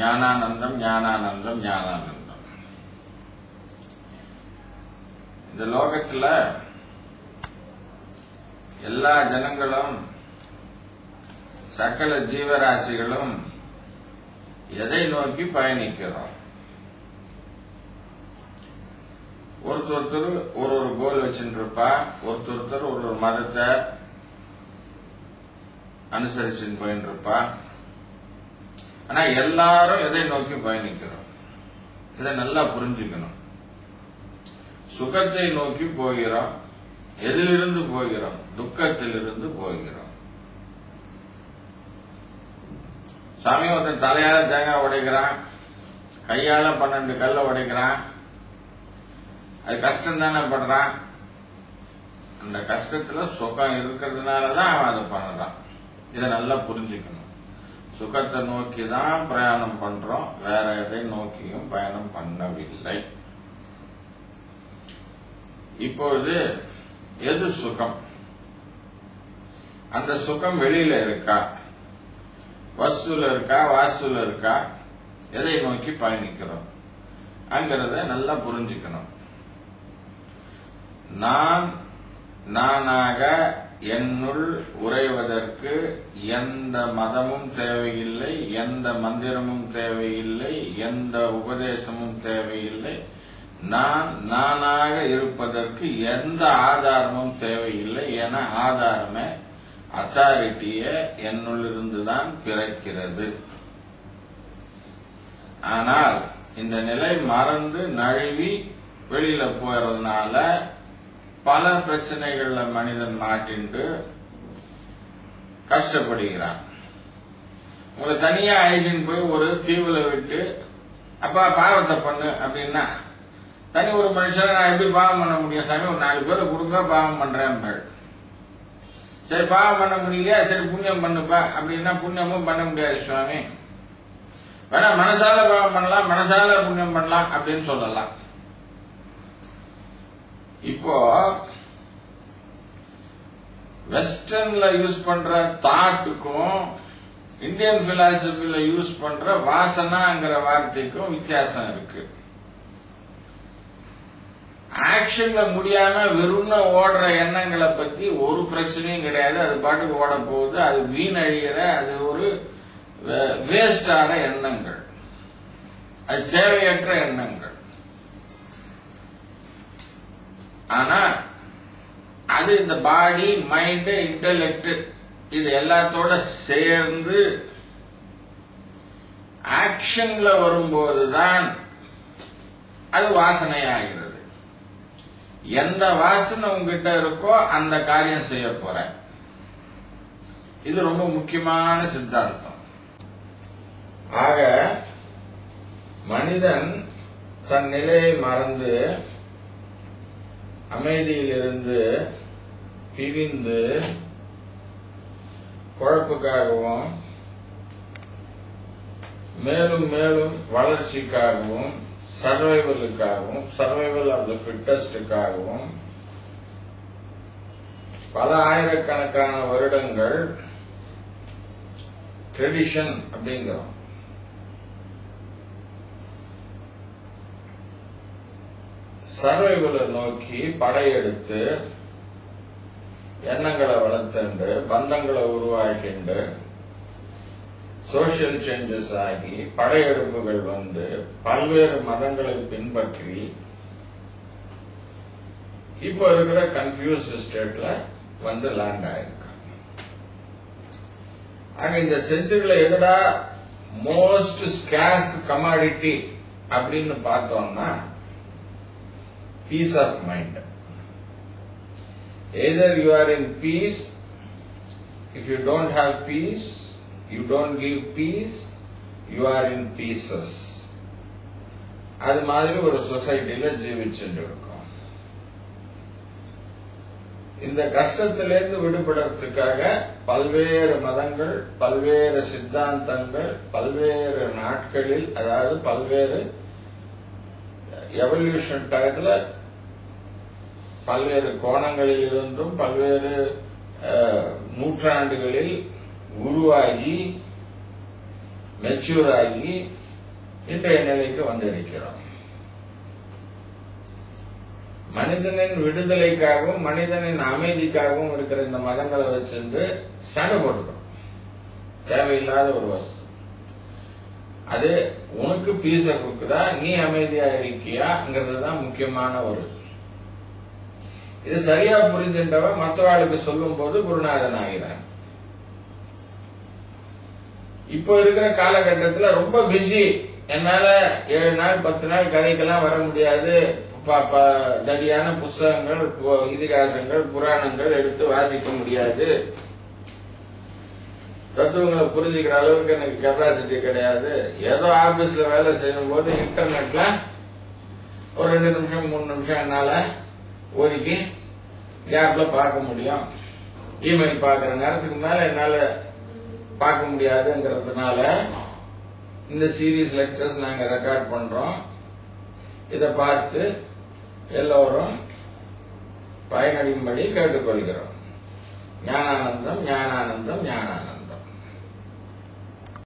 ஞானானந்தம் ஞானானந்தம் ஞானானந்தம். இந்த லோகத்துல எல்லா ஜனங்களும் சகல ஜீவராசிகளும் எதை நோக்கி பயணிக்கிறோம்? ஒருத்தர் ஒரு கோல் வச்சுட்டு இருப்பா, ஒருத்தர் ஒரு மதத்தை அனுசரிச்சுன்னு போயிட்டு இருப்பா. ஆனா எல்லாரும் எதை நோக்கி பயணிக்கிறோம்? இதை நல்லா புரிஞ்சுக்கணும். சுகத்தை நோக்கி போகிறோம். எதிலிருந்து போகிறோம்? துக்கத்திலிருந்து போகிறோம். சாமி ஒருத்தன் தலையால தேங்காய் உடைக்கிறான், கையால 12 கல்ல உடைக்கிறான். அது கஷ்டம் தானே படுறான். அந்த கஷ்டத்துல சுகம் இருக்கிறதுனாலதான் அவன் அதை பண்ணுறான். இதை நல்லா புரிஞ்சுக்கணும். சுகத்தை நோக்கி தான் பிரயாணம் பண்றோம், வேற எதை நோக்கியும் பயணம் பண்ணவில்லை. இப்பொழுது எது சுகம்? அந்த சுகம் வெளியில இருக்கா, வஸ்துல இருக்கா, வாஸ்துல இருக்கா? எதை நோக்கி பயணிக்கிறோம் அங்கிறத நல்லா புரிஞ்சுக்கணும். நான் நானாக என்னுள் உறைவதற்கு எந்த மதமும் தேவையில்லை, எந்த மந்திரமும் தேவையில்லை, எந்த உபதேசமும் தேவையில்லை. நான் நானாக இருப்பதற்கு எந்த ஆதாரமும் தேவையில்லை. என ஆதாரமே அத்தாரிட்டிய என்னுள் இருந்துதான் பிறக்கிறது. ஆனால் இந்த நிலை மறந்து நழுவி வெளியில போறதுனால பல பிரச்சனைகள்ல மனிதன் மாட்டிண்டு கஷ்டப்படுகிறான். உங்களை தனியா அழைச்சின்னு போய் ஒரு தீவுல விட்டு அப்பா பாவத்தை பண்ணு அப்படின்னா, தனி ஒரு மனுஷனை நான் எப்படி பாவம் பண்ண முடியும் சாமி? ஒரு 4 பேரை கொடுங்க பாவம் பண்றேன். சரி பாவம் பண்ண முடியலையா, சரி புண்ணியம் பண்ணுப்பா அப்படின்னா புண்ணியமும் பண்ண முடியாது சுவாமி. வேணா மனசால பாவம் பண்ணலாம், மனசால புண்ணியம் பண்ணலாம் அப்படின்னு சொல்லலாம். இப்போ வெஸ்டர்ன்ல யூஸ் பண்ற தாட்டுக்கும் இந்தியன் பிலாசபில யூஸ் பண்ற வாசனாங்கிற வார்த்தைக்கும் வித்தியாசம் இருக்கு. ஆக்ஷன்ல முடியாம வெறும் ஓடுற எண்ணங்களை பத்தி ஒரு பிரச்சனையும் கிடையாது. அது பாட்டுக்கு ஓட போகுது, அது வீணழிகிற, அது ஒரு வேஸ்டான எண்ணங்கள், அது தேவையற்ற எண்ணங்கள். ஆனா அது இந்த பாடி, மைண்ட், இன்டெலெக்ட் இது எல்லாத்தோட சேர்ந்து ஆக்ஷன்ல வரும்போதுதான் அது வாசனையாகிறது. எந்த வாசனை உங்ககிட்ட இருக்கோ அந்த காரியம் செய்ய போற. இது ரொம்ப முக்கியமான சித்தாந்தம். ஆக மனிதன் தன் நிலையை மறந்து அமைதியிலிருந்து பிரிந்து குழப்புக்காகவும் மேலும் மேலும் வளர்ச்சிக்காகவும் சர்வைவலுக்காகவும் சர்வைவல் ஆஃப் தி ஃபிட்டஸ்டுக்காகவும் பல ஆயிரக்கணக்கான வருடங்கள் ட்ரெடிஷன் அப்படிங்கிறோம். சர்வைவலை நோக்கி படையெடுத்து எண்ணங்களை வளர்த்துண்டு பந்தங்களை உருவாக்கிண்டு சோசியல் சேஞ்சஸ் ஆகி படையெடுப்புகள் வந்து பல்வேறு மதங்களை பின்பற்றி இப்போ இருக்கிற கன்ஃபியூஸ்ட் ஸ்டேட்ல வந்து லேண்ட் ஆயிருக்காங்க. ஆக இந்த செஞ்சுரியில எதடா மோஸ்ட் ஸ்கேர்ஸ் கமாடிட்டி அப்படின்னு பார்த்தோம்னா peace of mind. Either you are in peace, if you don't have peace, you don't give peace, you are in pieces. அது மாதிரி ஒரு சொசைட்டில ஜீவிச்சுட்டு இருக்கோம். இந்த கஷ்டத்திலிருந்து விடுபடுறதுக்காக பல்வேறு மதங்கள், பல்வேறு சித்தாந்தங்கள், பல்வேறு நாட்களில், அதாவது பல்வேறு எவல்யூஷன் டயத்துல பல்வேறு கோணங்களில் இருந்தும் பல்வேறு நூற்றாண்டுகளில் உருவாகி மெச்சூர் ஆகி இன்றைய நிலைக்கு வந்திருக்கிறோம். மனிதனின் விடுதலைக்காகவும் மனிதனின் அமைதிக்காகவும் இருக்கிற இந்த மதங்களை வச்சிருந்து சண்டை போட்டுக்கிறோம். தேவையில்லாத ஒரு வஸ்து. அது உனக்கு பீஸ கொடுக்குதா, நீ அமைதியா இருக்கியாங்கிறதுதான் முக்கியமான ஒரு. இது சரியா புரிஞ்சுட்டவன் மற்றவாளுக்கு சொல்லும் போது குருநாதன் ஆகிறான். இப்போ இருக்கிற காலகட்டத்தில் ரொம்ப பிஸி. என்னால 7 நாள் 10 நாள் கதைக்கெல்லாம் வர முடியாது. தடியான புஸ்தகங்கள், இதிகாசங்கள், புராணங்கள் எடுத்து வாசிக்க முடியாது. தத்துவங்களை புரிஞ்சுக்கிற அளவுக்கு எனக்கு கெப்பாசிட்டி கிடையாது. ஏதோ ஆபீஸ்ல வேலை செய்யும் போது இன்டர்நெட்ல ஒரு 2 நிமிஷம் 3 நிமிஷம் என்னால ஒதுக்கி கேப்ல பார்க்க முடியும். இமெயில் பார்க்கிற நேரத்துக்கு மேல என்னால பார்க்க முடியாதுங்கிறதுனால இந்த சீரீஸ் லெக்சர்ஸ் நாங்க ரெக்கார்ட் பண்றோம். இதை பார்த்து எல்லோரும் பயனடையும்படி கேட்டுக்கொள்கிறோம். ஞானானந்தம் ஞானானந்தம் ஞானானந்தம்.